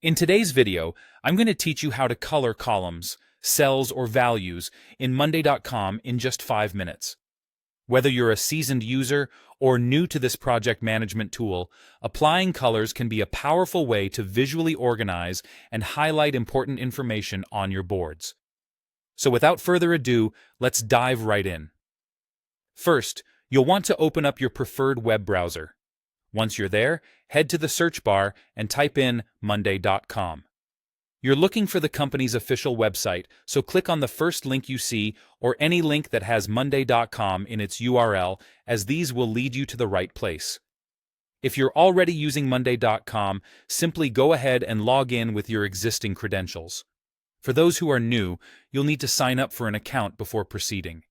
In today's video, I'm going to teach you how to color columns, cells, or values in Monday.com in just 5 minutes. Whether you're a seasoned user or new to this project management tool, applying colors can be a powerful way to visually organize and highlight important information on your boards. So without further ado, let's dive right in. First, you'll want to open up your preferred web browser. Once you're there, head to the search bar and type in Monday.com. You're looking for the company's official website, so click on the first link you see or any link that has Monday.com in its URL, as these will lead you to the right place. If you're already using Monday.com, simply go ahead and log in with your existing credentials. For those who are new, you'll need to sign up for an account before proceeding.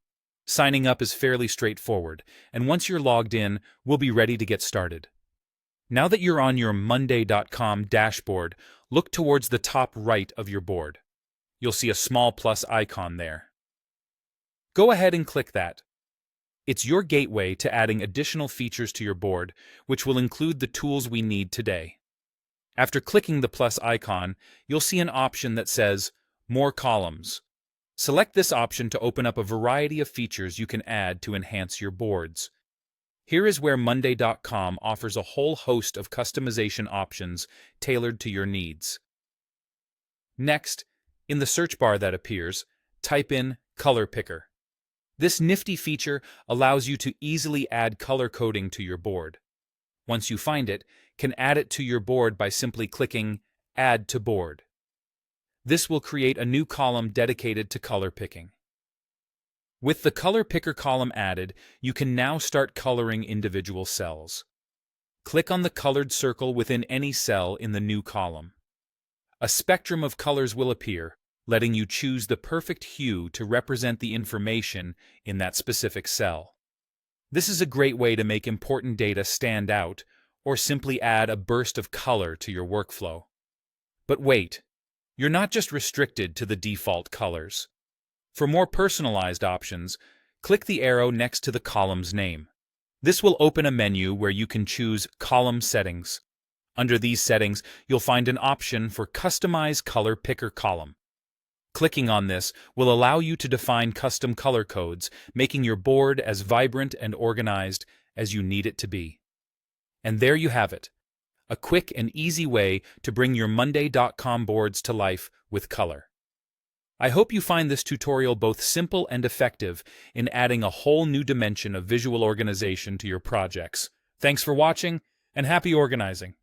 Signing up is fairly straightforward, and once you're logged in, we'll be ready to get started. Now that you're on your Monday.com dashboard, look towards the top right of your board. You'll see a small plus icon there. Go ahead and click that. It's your gateway to adding additional features to your board, which will include the tools we need today. After clicking the plus icon, you'll see an option that says More Columns. Select this option to open up a variety of features you can add to enhance your boards. Here is where Monday.com offers a whole host of customization options tailored to your needs. Next, in the search bar that appears, type in Color Picker. This nifty feature allows you to easily add color coding to your board. Once you find it, can add it to your board by simply clicking Add to Board. This will create a new column dedicated to color picking. With the Color Picker column added, you can now start coloring individual cells. Click on the colored circle within any cell in the new column. A spectrum of colors will appear, letting you choose the perfect hue to represent the information in that specific cell. This is a great way to make important data stand out, or simply add a burst of color to your workflow. But wait, you're not just restricted to the default colors. For more personalized options, click the arrow next to the column's name. This will open a menu where you can choose Column Settings. Under these settings, you'll find an option for Customize Color Picker Column. Clicking on this will allow you to define custom color codes, making your board as vibrant and organized as you need it to be. And there you have it, a quick and easy way to bring your Monday.com boards to life with color. I hope you find this tutorial both simple and effective in adding a whole new dimension of visual organization to your projects. Thanks for watching, and happy organizing!